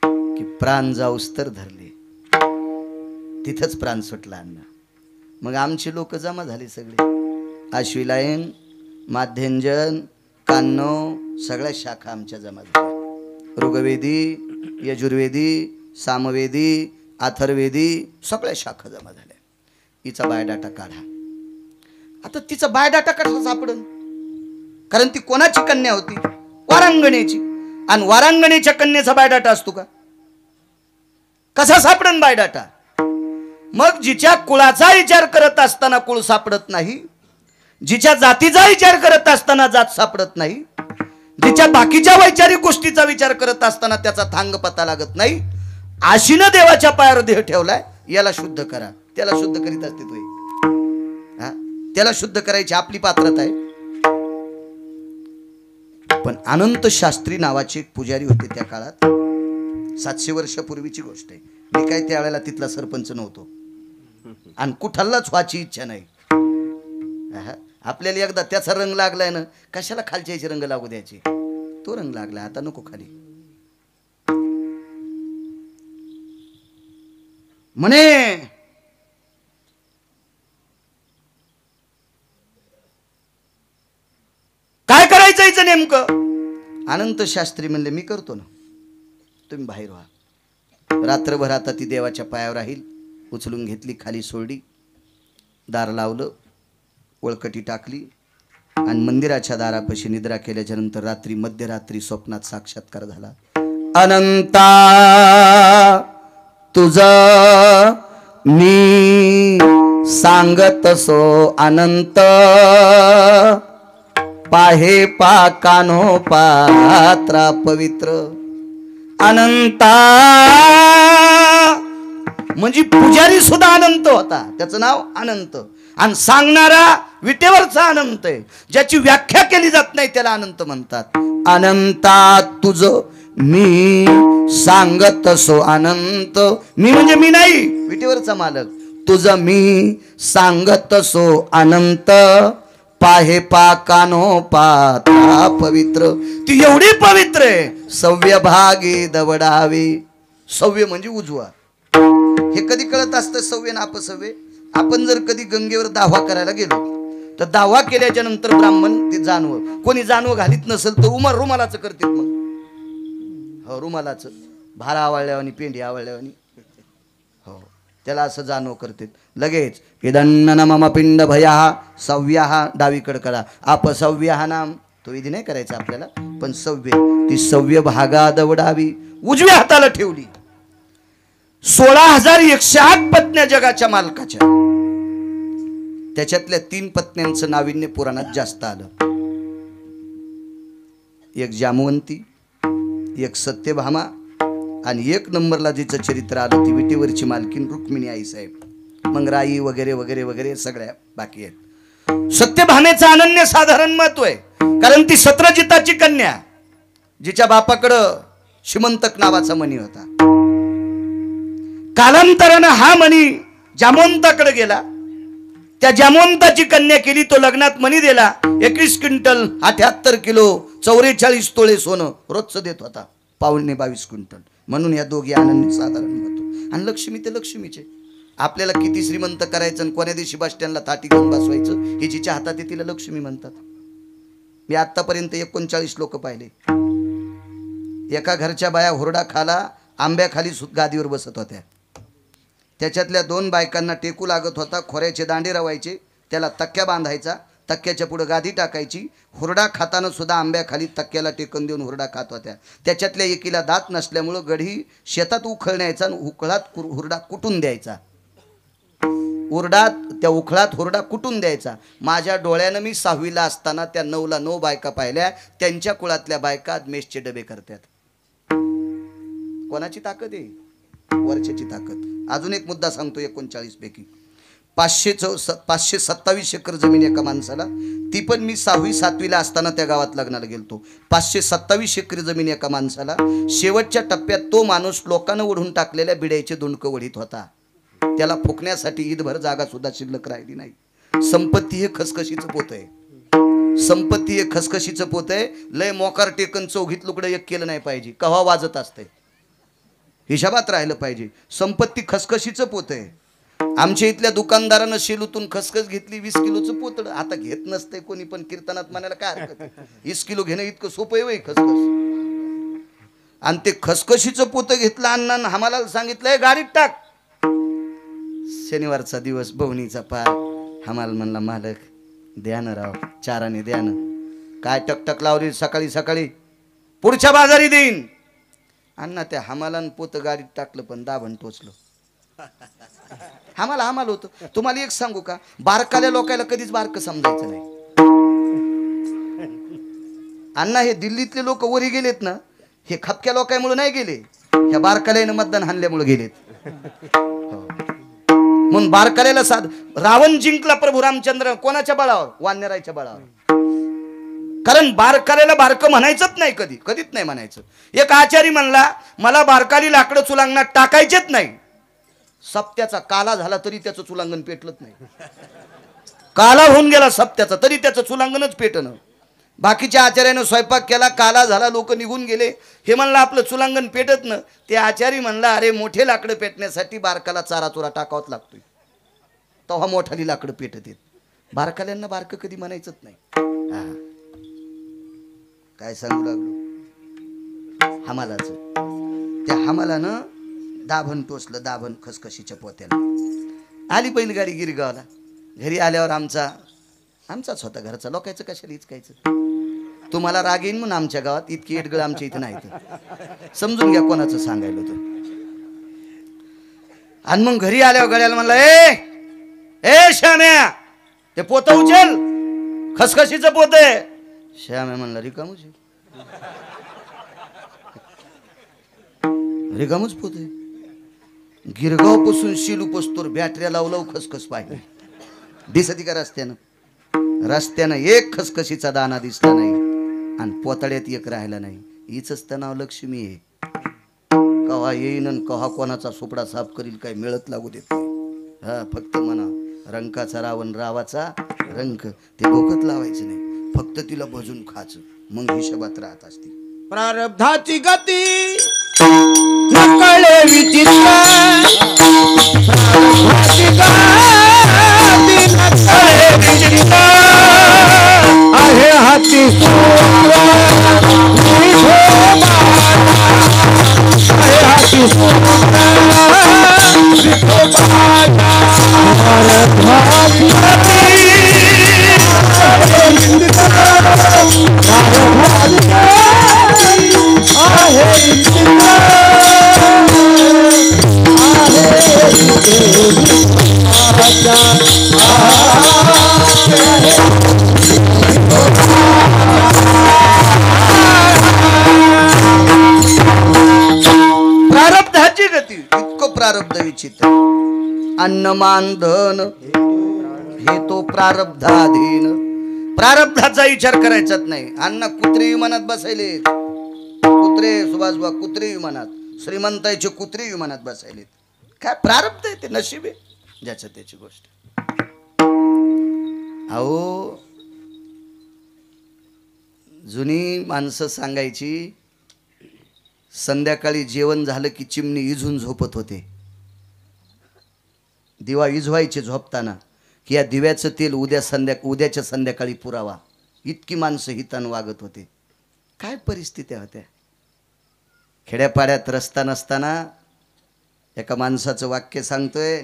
की प्राण जाऊस तर धरले. तिथंच प्राण सुटला अण्णा. मग आमची लोक जमा झाली सगळे. आश्विलायन, माध्यंजन, कान्नो सगळ्या शाखा आमच्या जमा झाल्या. ऋग्वेदी, यजुर्वेदी, सामवेदी, अथर्वेदी सगळ्या शाखा जमा झाल्या. हिचा बायोडाटा काढा. आता तिचा बायोडाटा कसा सापडन? कारण ती कोणाची कन्या होती? वारांगणेची. आणि वारांगणेच्या कन्येचा बायोडाटा असतो का? कसा सापडन बायोडाटा? मग जिच्या कुळाचा विचार करत असताना कुळ सापडत नाही, जिच्या जातीचा विचार करत असताना जात सापडत नाही, जिच्या बाकीच्या वैचारिक गोष्टीचा विचार करत असताना त्याचा थांग पता लागत नाही, आशीनं देवाच्या पायावर देह ठेवलाय. याला शुद्ध करा. त्याला शुद्ध करीत असते तो. त्याला शुद्ध करायची आपली पात्रता आहे. पण अनंत शास्त्री नावाचे एक पुजारी होते त्या काळात. 700 वर्षापूर्वीची गोष्ट आहे. मी काय त्यावेळेला तिथला सरपंच नव्हतो आणि कुठलाच व्हायची इच्छा नाही. आपल्याला एकदा त्याचा रंग लागलाय ना, कशाला खालच्या याचे रंग लागू द्यायचे? तो रंग लागलाय, आता नको खाली. म्हणे काय करायचं याचं नेमकं? अनंत शास्त्री म्हणले मी करतो ना, तुम्ही बाहेर व्हा. रात्रभर आता ती देवाच्या पायावर राहील. उचलून घेतली, खाली सोडली, दार लावलं, वळकटी टाकली आणि मंदिराच्या दारापाशी निद्रा केल्याच्या नंतर रात्री मध्यरात्री स्वप्नात साक्षात्कार झाला. अनंता तुझं मी सांगत सो अनंत, पाहे पाकानो पात्रा पवित्र. अनंता म्हणजे पुजारी सुद्धा अनंत होता. त्याचं नाव अनंत. आणि सांगणारा विटेवरचा अनंत आहे. ज्याची व्याख्या केली जात नाही त्याला अनंत म्हणतात. अनंता तुझं मी सांगत सो अनंत. मी म्हणजे मी नाही, विटेवरचा मालक. तुझं मी सांगत सो अनंत, पाहे पाकानो पात्रा पवित्र. ती एवढी पवित्र आहे, सव्य भागी दवडावी. सव्य म्हणजे उजवा. हे कधी कळत असतं सव्य ना अपसव्य? आपण जर कधी गंगेवर दावा करायला गेलो तर दावा केल्याच्या नंतर ब्राह्मण ते जानवं, कोणी जानवं घालीत नसेल तर रुमालाचं करतात. मग हो, रुमालाचं भार आवळल्यावानी, पेंडी आवळल्यावानी, हो त्याला असं जानवं करतात. लगेच इदन्न मम पिंड भया सव्या, डावीकडे करा. अपसव्या नाम, तो विधी नाही करायचा आपल्याला. पण सव्य, ती सव्य भागा दवडावी, उजव्या हाताला ठेवली. 16,108 पत्न्या जगाच्या मालकाच्या. त्याच्यातल्या 3 पत्न्यांचं नाविन्य पुराणात जास्त आलं. एक जामवंती, एक सत्यभामा आणि 1 नंबरला जिचं चरित्र आलं ती विटेवरची मालकीन रुक्मिणी आई साहेब. मग राई वगैरे वगैरे वगैरे सगळ्या बाकी आहेत. सत्यभामेचं अनन्य साधारण महत्व आहे. कारण ती सत्रजिताची कन्या, जिच्या बापाकडं शिमंतक नावाचा मणी होता. कालांतरानं हा मणी जामवंताकडे गेला. त्या जामवंताची कन्या केली. तो लग्नात मणी दिला. 21 क्विंटल 78 किलो 44 तोळे सोनं रोजचं देत होता. 22 क्विंटल. म्हणून या दोघी अनन्य साधारण महत्व. आणि लक्ष्मी ते लक्ष्मीचे. आपल्याला किती श्रीमंत करायचं आणि कोण्या दिवशी बस स्टँडला ताटी घेऊन बसवायचं, हे जिच्या हातात आहे तिला लक्ष्मी म्हणतात. मी आतापर्यंत 39 लोक पाहिले. एका घरच्या बाया हुरडा खाला आंब्याखाली गादीवर बसत होत्या. त्याच्यातल्या 2 बायकांना टेकू लागत होता. खोऱ्याचे दांडे रवायचे, त्याला तक्क्या बांधायचा, तक्क्याच्या पुढे गादी टाकायची. हुरडा खाताना सुद्धा आंब्याखाली तक्क्याला टेकून देऊन हुरडा खात होत्या. त्याच्यातल्या एकीला दात नसल्यामुळं गढी शेतात उखळण्याचा आणि उखळात हुरडा कुटून द्यायचा. त्या उखळात हुरडा कुटून द्यायचा. माझ्या डोळ्यानं मी 6वीला असताना त्या 9ला 9 बायका पाहिल्या. त्यांच्या कुळातल्या बायका मेसचे डबे करतात. कोणाची ताकद आहे? वर्षाची ताकद. अजून एक मुद्दा सांगतो. 39 पैकी 527 एकर जमीन एका माणसाला. ती पण मी 6वी 7वीला असताना त्या गावात लग्नाला गेलतो. 527 एकर जमीन एका माणसाला. शेवटच्या टप्प्यात तो माणूस लोकांना ओढून टाकलेल्या बिड्याचे दुंडकं वढीत होता. त्याला फुकण्यासाठी ईदभर जागा सुद्धा शिल्लक राहिली नाही. संपत्ती हे खसखशीचं पोत आहे. संपत्ती हे खसखशीचं पोत आहे. लय मोकार टेकन चौघीत लुकडं एक केलं नाही पाहिजे. कव्हा वाजत असते, हिशाबात राहिलं पाहिजे. संपत्ती खसखशीचं पोत आहे. आमच्या इथल्या दुकानदारानं शेलूतून खसखस घेतली 20 किलोचं पोतडं. आता घेत नसतंय कोणी, पण कीर्तनात म्हणायला काय हरकत आहे? 20 किलो घेणं इतकं सोपं आहे खसखस. आणि ते खसखशीचं पोतं घेतलं. अण्णांना आम्हाला सांगितलंय गाडीत टाक. शनिवारचा दिवस बवणीचा पार. हमाल म्हणला मालक द्या ना राव, चाराने द्या ना. काय टकटक लावली सकाळी सकाळी, पुढच्या बाजारी देईन. अण्णा त्या हमालान पोत गाडीत टाकलं, पण दाभण टोचलं. हमाल होतं. तुम्हाला एक सांगू का, बारकाल्या लोकायला कधीच बारकं समजायचं नाही. अण्णा हे दिल्लीतले लोक वरी गेलेत ना, हे खपक्या लोकांमुळे नाही गेले, ह्या बारकाल्यानं मतदान हाणल्यामुळे गेलेत. म्हणून बारकाल्याला साध रावण जिंकला प्रभू रामचंद्र कोणाच्या बळावर? वानराच्या बळावर. कारण बारकाल्याला बारकं म्हणायचंच नाही, कधीच नाही म्हणायचं. एक आचारी म्हणला, मला बारकाली लाकडं चुलांगणात टाकायचेच नाही. सप्त्याचा काला झाला तरी त्याचं चुलांगण पेटलंच नाही. काला होऊन गेला सप्त्याचा तरी त्याचं चुलांगणच पेटणं. बाकीच्या आचार्यानं स्वयंपाक केला, काला झाला, लोक निघून गेले. हे म्हणलं आपलं चुलांगण पेटत न. ते आचारी म्हणला, अरे मोठे लाकडं पेटण्यासाठी बारकाला चारा चुरा टाकावाच लागतोय, तेव्हा मोठाली लाकडं पेटत येत. बारकाल्यांना बारकं कधी म्हणायचंच नाही. काय सांगू लागलो? हमालाचं. त्या हमालानं दाभण टोचलं, दाभण खसखशीच्या पोत्याला. आली बैलगाडी गिरगावला. घरी आल्यावर आमचाच होता घरचा. लोकांचं कशाला इचकायचं? तुम्हाला राग येईन म्हणून आमच्या गावात इतकी एडगळ आमच्या इथे नाही. समजून घ्या कोणाचं सांगायला होतं. आणि मग घरी आल्यावर गड्याला म्हणलं, ए श्याम्या, ते पोत उचल, खसखशीचं पोत आहे. श्याम्या म्हणला, रिकामच रिकामच पोत आहे. गिरगाव पासून शिलू पस्तोर बॅटऱ्या लावलाव खसखस पाहिजे. दिसती का रस्त्यानं एक खसखशीचा दाना दिसला नाही. आणि पोतड्यात एक राहिला नाही. हीच तर नाव लक्ष्मी आहे. कव्हा येईन आणि कव्हा कोणाचा सुपडा साफ करील काय मिळत लागू देत नाही. हा, फक्त म्हणा रंकाचा रावण रावाचा रंक, ते डोकत लावायचं नाही, फक्त तिला भजून खायचं. मग हिशोबात राहत असते. प्रारब्धाची गती नकळे विचित्र, प्रारब्धाची गती नकळे विचित्र, आहे हाती सूर विठोबा, आहे हाती सूर विठोबा. प्रारब्धाची गती प्रारब्धाची गती, इतकं प्रारब्ध विचित्र. अन्नमान धन हे तो प्रारब्धाधीन. प्रारब्धाचा विचार करायचाच नाही. अण्णा कुत्रे विमानात बसायले, कुत्रे सुभाषबा कुत्रे विमानात, श्रीमंताचे कुत्रे विमानात बसायले. काय प्रारब्ध आहे? ते नशीब आहे ज्याचं त्याची गोष्ट. अहो, जुनी माणसं सांगायची, संध्याकाळी जेवण झालं की चिमणी इजून झोपत होते. दिवा इजवायचे झोपताना, की या दिव्याचं तेल उद्याच्या संध्याकाळी पुरावा. इतकी माणसं हितानं वागत होते. काय परिस्थित्या होत्या. खेड्यापाड्यात रस्ता नसताना एका माणसाचं वाक्य सांगतोय,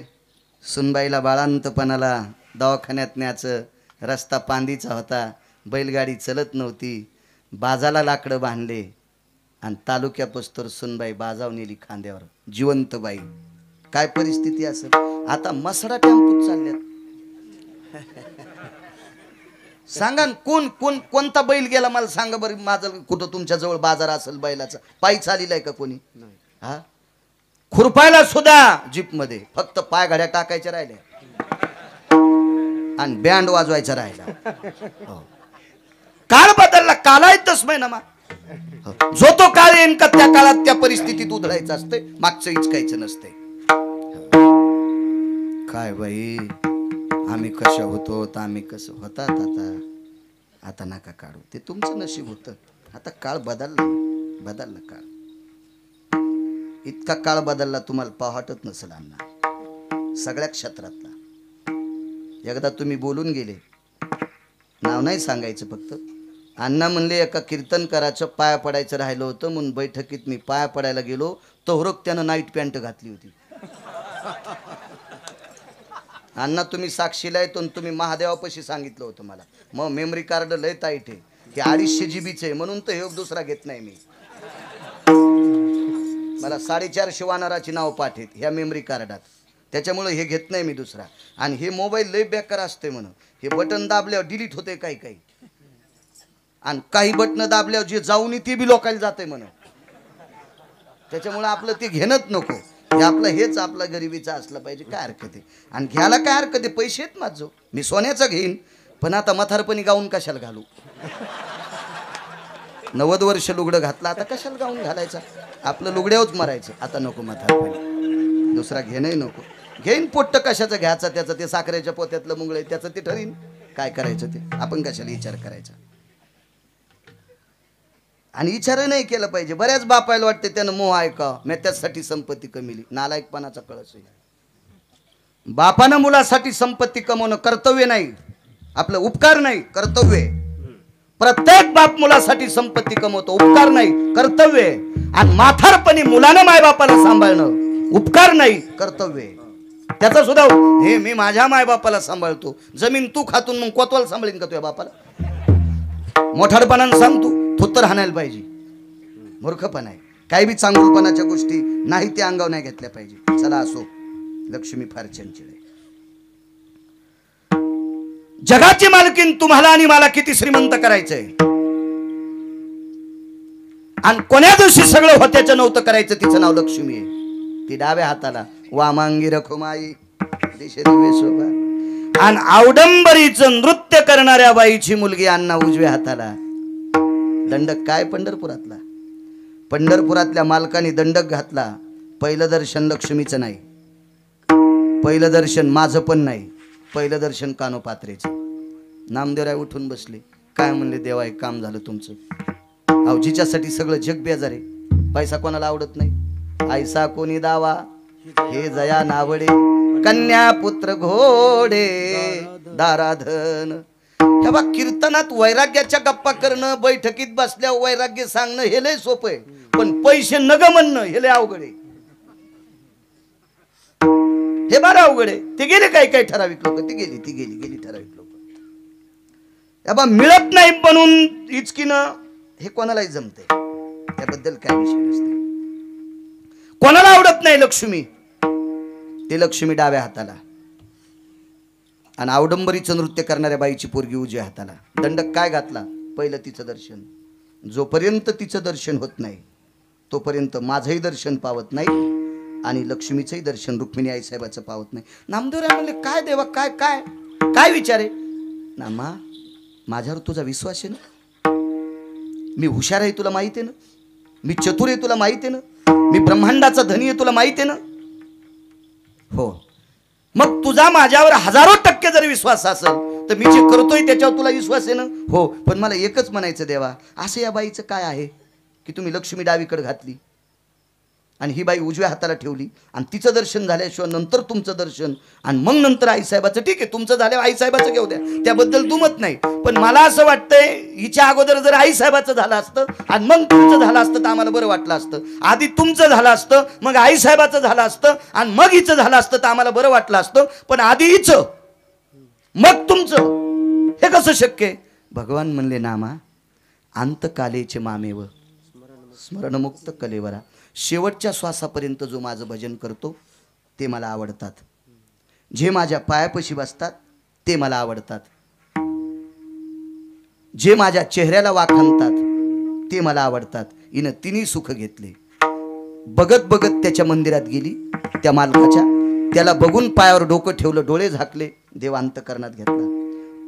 सुनबाईला बाळांतपणाला दवाखान्यात न्यायचं, रस्ता पांदीचा होता, बैलगाडी चलत नव्हती, बाजाला लाकडं बांधले आणि तालुक्यापस्तोर सुनबाई बाजाव नेली खांद्यावर, जिवंत बाई. काय परिस्थिती असेल. आता मसडा टेम्पूत चालल्यात. सांगा न, कोणता बैल गेला मला सांगा बरं. माझं कुठं तुमच्या जवळ बाजार असेल बैलाचा, पायी चालीला आहे का कोणी? हा, खुरपायला सुद्धा जीप मध्ये फक्त पाय घड्या टाकायच्या राहिल्या आणि बँड वाजवायचा राहिला. हो. काळ बदलला, कालाय तस्मै नमा. जो तो काळ येईन का त्या काळात त्या परिस्थितीत उधळायचं असते, मागचं इचकायचं नसते. काय बाई, आम्ही कशा होतो, आम्ही कसं होतात. आता नका काढू, ते तुमचं नशीब होतं. आता काळ बदलला काळ. इतका काळ बदलला तुम्हाला पाहतच नसेल अण्णा, सगळ्या क्षेत्रातला. एकदा तुम्ही बोलून गेले, नाव नाही सांगायचं, फक्त अण्णा म्हणले एका कीर्तनकाराचं पाया पडायचं राहिलं होतं म्हणून बैठकीत मी पाया पडायला गेलो, तोहरक त्यानं नाईट पॅन्ट घातली होती. अण्णा तुम्ही साक्षीला येतो, तुम्ही महादेवापाशी सांगितलं होतं मला. मग मेमरी कार्ड लय टाईट आहे, हे 250 GB आहे म्हणून तर हे दुसरा घेत नाही मी. मला 450 वानराची नाव पाठ आहेत ह्या मेमरी कार्डात, त्याच्यामुळे हे घेत नाही मी दुसरा. आणि हे मोबाईल लय बेकार असते म्हणून, हे बटन दाबल्यावर डिलीट होते काही आणि काही बटन दाबल्यावर जे जाऊन ते बी लोकायला जाते म्हणून. त्याच्यामुळे आपलं ते घेणंच नको. हे आपलं हेच आपला गरिबीचा असलं पाहिजे. काय हरकत आहे, आणि घ्यायला काय हरकत आहे, पैसे आहेत माझं, मी सोन्याचा घेईन. पण आता म्हातारपणी गाऊन कशाला घालू. 90 वर्ष लुगडं घातलं, आता कशाला गाऊन घालायचं, आपलं लुगड्यावच मरायचं. आता नको म्हातारपणी, दुसरा घेणंही नको. घेईन पोट्ट कशाचं घ्यायचं, त्याचं ते साखरेच्या पोत्यातलं मुंगळे त्याचं ते ठरीन काय करायचं ते. आपण कशाला विचार करायचा. आणि विचारही नाही केलं पाहिजे. बऱ्याच बापायला वाटते त्यानं मोह ऐका, मी त्यासाठी संपत्ती कमिली. नालायकपणाचा कळस आहे. बापानं मुलासाठी संपत्ती कमवणं कर्तव्य नाही, आपलं उपकार नाही, कर्तव्य. प्रत्येक बाप मुलासाठी संपत्ती कमवतो, उपकार नाही, कर्तव्य. आणि म्हातारपणी मुलानं मायबापाला सांभाळणं उपकार नाही, कर्तव्य. त्याचा सुद्धा हे मी माझ्या मायबापाला सांभाळतो, जमीन तू खातून मग कोतवाल सांभाळीन का तुझ्या बापाला? मोठाडपणानं सांग, तू थोत्तर हाणायला पाहिजे. मूर्खपणा आहे. काही बी चांगुलपणाच्या गोष्टी नाही ते अंगावर नाही घेतल्या पाहिजे. चला असो, लक्ष्मी फार चंचल आहे. जगाची मालकीन तुम्हाला आणि मला किती श्रीमंत करायचंय, आणि कोण्या दिवशी सगळं होत्याचं नव्हतं करायचं, तिचं नाव लक्ष्मी आहे. ती डाव्या हाताला वामांगी रखुमाई दिशे दिवे शोभा, आणि आवडंबरीचं नृत्य करणाऱ्या बाईची मुलगी अण्णा उजव्या हाताला. दंडक काय पंढरपुरातल्या मालकाने दंडक घातला. पहिलं दर्शन लक्ष्मीचं नाही, पहिलं दर्शन माझं पण नाही, पहिलं दर्शन कानोपात्रेचं. नामदेवराय उठून बसले. काय म्हणले, देवा एक काम झालं तुमचं. अहो जिच्यासाठी सगळं जग बेजार आहे, पैसा कोणाला आवडत नाही. ऐसा कोणी दावा हे जया नावडे, कन्या पुत्र घोडे दाराधन. हे बा, कीर्तनात वैराग्याच्या गप्पा करणं, बैठकीत बसल्या वैराग्य सांगणं हे लय सोपं आहे, पण पैसे नग म्हणणं हे लय अवघड आहे. हे बरं अवघड आहे. ते गेले काही ठराविक लोक, ती गेली ठराविक लोक. बा, मिळत नाही म्हणून इचकीनं हे कोणालाही जमते, त्याबद्दल काय विषय नसते. कोणाला आवडत नाही लक्ष्मी, ते लक्ष्मी डाव्या हाताला, आणि आवडंबरीचं नृत्य करणाऱ्या बाईची पोरगी उजव्या हाताला. दंडक काय घातला, पहिलं तिचं दर्शन. जोपर्यंत तिचं दर्शन होत नाही तोपर्यंत माझंही दर्शन पावत नाही, आणि लक्ष्मीचंही दर्शन रुक्मिणी आईसाहेबाचं पावत नाही. नामदेवराय म्हणले, काय देवा, काय काय काय विचार आहे नामा, माझ्यावर तुझा विश्वास आहे ना, मी हुशार आहे तुला माहिती आहे ना, मी चतुर आहे तुला माहिती आहे ना, मी ब्रह्मांडाचा धनी आहे तुला माहिती आहे ना. हो, मग तुझा माझ्यावर 1000% जरी विश्वास असेल तर मी जे करतोय त्याच्यावर तुला विश्वास आहे ना. हो, पण मला एकच म्हणायचं देवा, असं या बाईचं काय आहे की तुम्ही लक्ष्मी डावीकडे घातली. आणि ही बाई उजव्या हाताला ठेवली आणि तिचं दर्शन झाल्याशिवाय नंतर तुमचं दर्शन आणि मग नंतर आईसाहेबाचं. ठीक आहे, तुमचं झालं आईसाहेबाचं घेऊ द्या, त्याबद्दल दुमत नाही. पण मला असं वाटतंय हिच्या अगोदर जर आईसाहेबाचं झालं असतं आणि मग तुमचं झालं असतं तर आम्हाला बरं वाटलं असतं. आधी तुमचं झालं असतं, मग आईसाहेबाचं झालं असतं आणि मग हिचं झालं असतं तर आम्हाला बरं वाटलं असतं. पण आधी हिचं मग तुमचं, हे कसं शक्य आहे? भगवान म्हणले नामा अंतकालेचे मामेव स्मरणमुक्त कलेवरा. शेवटच्या श्वासापर्यंत जो माझं भजन करतो ते मला आवडतात. जे माझ्या पायापाशी बसतात ते मला आवडतात. जे माझ्या चेहऱ्याला वाखाणतात ते मला आवडतात. हिनं तिन्ही सुख घेतले. बघत बघत त्याच्या मंदिरात गेली त्या मालकाच्या. त्याला बघून पायावर डोकं ठेवलं, डोळे झाकले, देव अंतकरणात घेतला.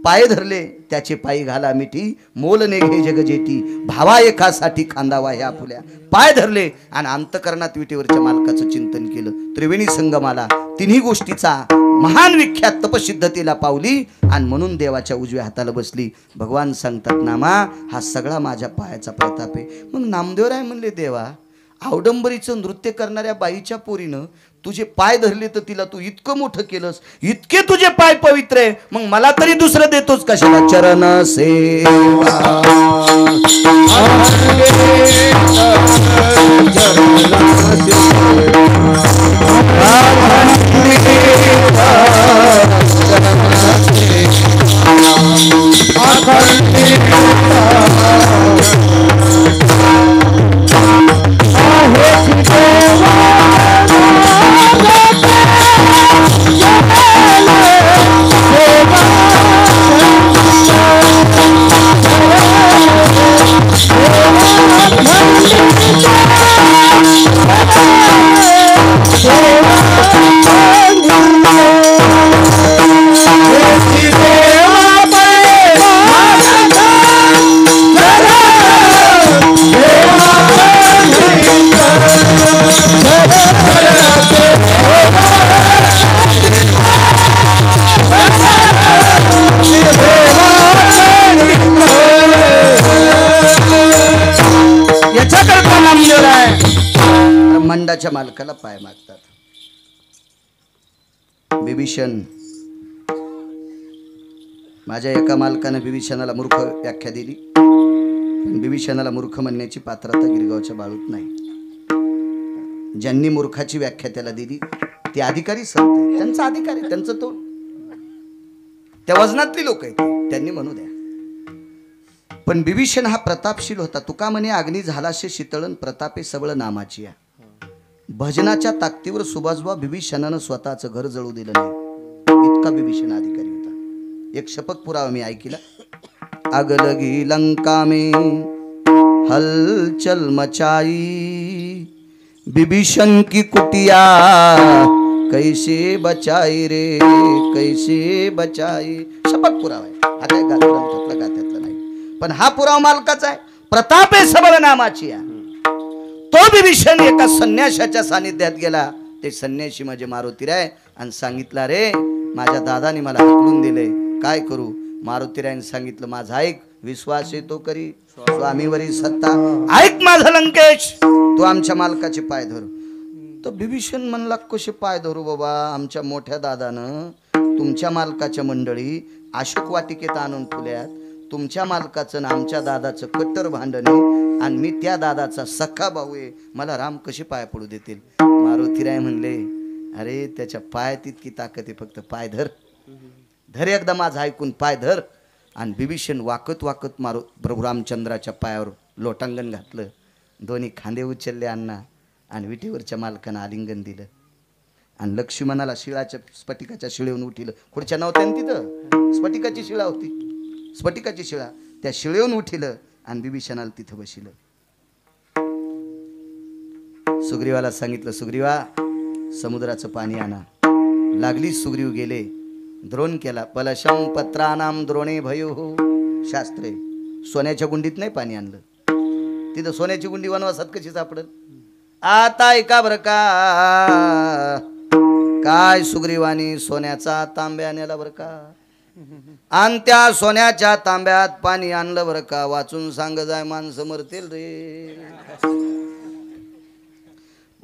पाय धरले, त्याचे पायी घाला मिठी, मोल ने घे जग जेठी, भावा एकासाठी खांदावा ह्या फुल्या. पाय धरले आणि अंतकरणात विटेवरच्या मालकाचं चिंतन केलं. त्रिवेणी संगमाला तिन्ही गोष्टीचा महान विख्यात तपसिद्धतेला पावली आणि म्हणून देवाच्या उजव्या हाताला बसली. भगवान सांगतात नामा हा सगळा माझ्या पायाचा प्रताप आहे. मग नामदेवराय म्हणले देवा अवडंबरीचं नृत्य करणाऱ्या बाईच्या पोरीनं तुझे पाय धरले तर तिला तू इतकं मोठं केलंस, इतके तुझे पाय पवित्र आहे, मग मला तरी दुसरं देतोच कशाला? चरण सेवा ब्रह्मांडाच्या मालकाला पाय मागतात. बिभीषण, माझ्या एका मालकाने बिभीषणाला मूर्ख व्याख्या दिली. पण बिभीषणाला मूर्ख म्हणण्याची पात्रता गिरगावच्या बाळूत नाही. ज्यांनी मूर्खाची व्याख्या त्याला दिली ते अधिकारी संत, त्यांचा अधिकारी, त्यांचं तो त्या वजनातली लोक आहेत, त्यांनी म्हणू द्या. पण बिभीषण हा प्रतापशील होता. तुका म्हणे अग्नी झालाशे शीतळण, प्रतापे सबळ नामाची या. भजनाच्या ताकदीवर सुभाषबा बिभीषणानं स्वतःचं घर जळू दिलं नाही, इतका बिभीषण अधिकारी होता. एक शपथ पुरावा मी ऐकला. आग लगी लंका में हलचल मचाई, बिभीषण की कुटिया कैसे बचाई रे, कैसे बचाई. शपथ पुरावा आहे, हा काय ग्रंथातला गात्यातला नाही, पण हा पुरावा मालकाचा आहे. प्रतापे सबळ नामाची या. तो बिभीषण एका संन्याशाच्या सानिध्यात गेला. ते संन्याशी माझे मारुतीराय आणि सांगितलं रे माझ्या दादाने मला हकलून दिले, काय करू? मारुतीरायने सांगितलं माझा ऐक, विश्वास येतो करी स्वामीवरी सत्ता, ऐक माझं लंकेश, तू आमच्या मालकाचे पाय धरू. तर बिभीषण म्हणला कसे पाय धरू बाबा? आमच्या मोठ्या दादानं तुमच्या मालकाच्या मंडळी अशोक वाटिकेत आणून ठेवल्यात. तुमच्या मालकाचं ना आमच्या दादाचं कट्टर भांडण आहे आणि मी त्या दादाचा सखा भाऊ आहे, मला राम कसे पाय पडू देतील? मारुतीराय म्हणले अरे त्याच्या पायात इतकी ताकद आहे, फक्त पाय धर, धर एकदा माझं ऐकून पाय धर. आणि बिभीषण वाकत वाकत प्रभू रामचंद्राच्या पायावर लोटांगण घातलं, दोन्ही खांदे उचलले अण्णा आणि विटेवरच्या मालकानं आलिंगन दिलं. आणि लक्ष्मणाला शिळाच्या स्फटिकाच्या शिळेहून उठिलं. खुर्च्या नव्हत्या तिथं, स्फटिकाची शिळा होती, स्फटिकाची शिळा, त्या शिळेहून उठिलं आणि बिभीषणाला तिथं बसिलं. सुग्रीवाला सांगितलं सुग्रीवा समुद्राचं पाणी आणा. लागली सुग्रीव गेले, द्रोण केला. पलशम पत्रानाम द्रोणे भयो हो. शास्त्रे सोन्याच्या गुंडीत नाही पाणी आणलं, तिथं सोन्याची गुंडी वनवासात कशी सापडल? आता ऐका बरं का, काय सुग्रीवानी सोन्याचा तांब्या आणला बरं का, आणि त्या सोन्याच्या तांब्यात पाणी आणलं बरं का. वाचून सांग जाय माणसं मरतील रे.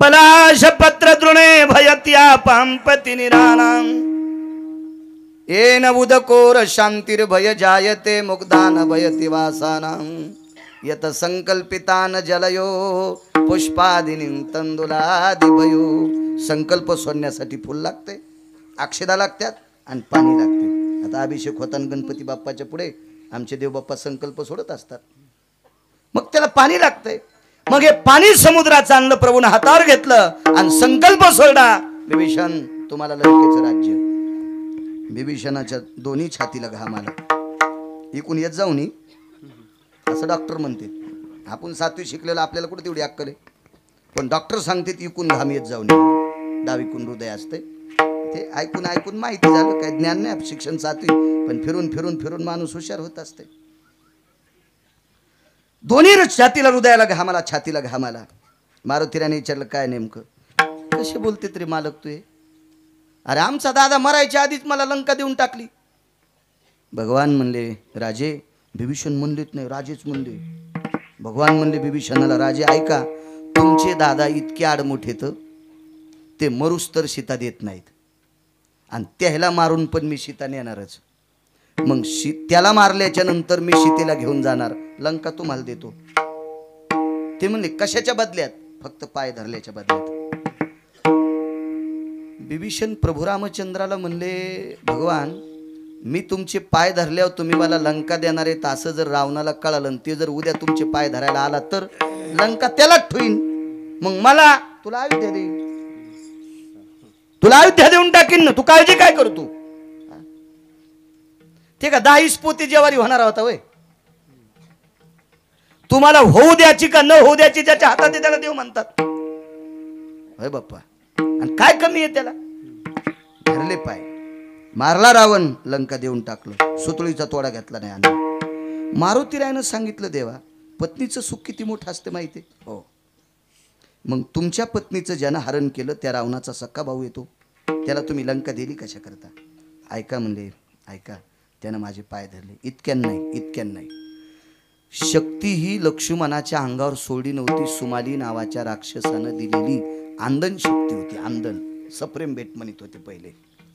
पलाश पत्र दृणे भयत्या पांपति निरानाम येन उदकोर शांतिर भय जायते मुग्धान भयति वासानाम यत संकल्पितान जलयो पुष्पादिनी तंदुलादि भयो. संकल्प सोडण्यासाठी फुल लागते, अक्षदा लागतात आणि पाणी लागते. आता अभिषेक होताना गणपती बाप्पाच्या पुढे आमचे देव बाप्पा संकल्प सोडत असतात, मग त्याला पाणी लागतंय. मग हे पाणी समुद्राचं आणलं, प्रभूने हातावर घेतलं आणि संकल्प सोडला. विभीषण तुम्हाला लंकेचं राज्य. विभीषणाच्या दोन्ही छातीला घाम आला. इकून येत जाऊ नी असं डॉक्टर म्हणते. आपण 7वी शिकलेलं, आपल्याला कुठे तेवढी अक्कल आहे, पण डॉक्टर सांगते इकून घाम येत जाऊ नये. डावीकून हृदय असते, ते ऐकून ऐकून माहिती झालं. काय ज्ञान नाही, शिक्षण 7वी, पण फिरून फिरून फिरून माणूस हुशार होत असते. दोन्ही छातीला, हृदयाला घामाला, छातीला घामाला. मारुतीराने विचारलं काय नेमकं, कसे बोलते तरी मालक तू? अरे आमचा दादा मरायच्या आधीच मला लंका देऊन टाकली. भगवान म्हणले राजे, विभीषण म्हणलेत नाही, राजेच म्हणले. भगवान म्हणले विभीषणाला, राजे ऐका, तुमचे दादा इतके आडमुठेत ते मरुस तर सीता देत नाहीत, आणि त्याला मारून पण मी सीता नेणारच. मग त्याला मारल्याच्या नंतर मी सीतेला घेऊन जाणार, लंका तुम्हाला देतो. ते म्हणले कशाच्या बदल्यात? फक्त पाय धरल्याच्या बदल्यात. विभीषण प्रभू रामचंद्राला म्हणले भगवान, मी तुमचे पाय धरल्यावर तुम्ही मला लंका देणार आहेत असं जर रावणाला कळालं, ते जर उद्या तुमचे पाय धरायला आला तर लंका त्यालाच ठेवीन. मग मला तुला अयोध्या देईन, तुला अयोध्या देऊन टाकीन ना, तू काळजी काय करतो? ते का 10 पोती जेवारी होणार होता वय? तुम्हाला होऊ द्याची का न होऊ द्याची ज्याच्या हातात आहे त्याला देव म्हणतात होय बाप्पा. आणि काय कमी आहे त्याला? धरले पाय, मारला रावण, लंका देऊन टाकलं, सुतळीचा तोडा घेतला नाही. आणि मारुतीरायनं सांगितलं देवा, पत्नीचं सुख किती मोठं असते माहिती हो. मग तुमच्या पत्नीचं ज्यानं हरण केलं त्या रावणाचा सक्का भाऊ येतो, त्याला तुम्ही लंका दिली कशा करता? ऐका म्हणले, ऐका, त्यानं माझे पाय धरले. इतक्यान नाही, इतक्यान नाही. शक्ती ही लक्ष्मणाच्या अंगावर सोडली नव्हती, सुमाली नावाच्या राक्षसानं दिलेली आंदन शक्ती होती. आंदन सप्रेम भेट म्हणत होते पहिले,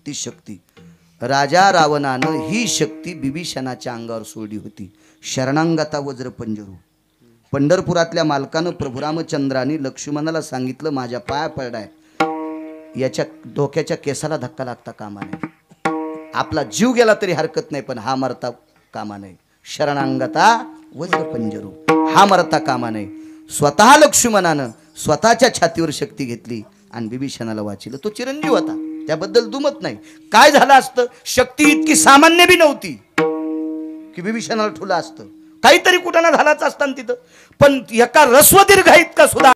ती शक्ती राजा रावणानं ही शक्ती विभीषणाच्या अंगावर सोडली होती. शरणांगता वज्र पंजरू. पंढरपुरातल्या मालकानं प्रभू रामचंद्राने लक्ष्मणाला सांगितलं, माझ्या पाया पडलाय, याच्या डोक्याच्या केसाला धक्का लागता कामा नये. आपला जीव गेला तरी हरकत नाही, पण हा मरता कामा नये. शरणांगता वज्र पंजरू, हा मरता कामा नये. स्वतः लक्ष्मणानं स्वतःच्या छातीवर शक्ती घेतली आणि विभीषणाला वाचलं. तो चिरंजीव होता, त्याबद्दल दुमत नाही. काय झालं असतं, शक्ती इतकी सामान्य बी नव्हती की विभीषणाला ठुलं असतं, काहीतरी कुठं ना झालाच असतं तिथं. पण एका रस्वदीर्घ इतका सुद्धा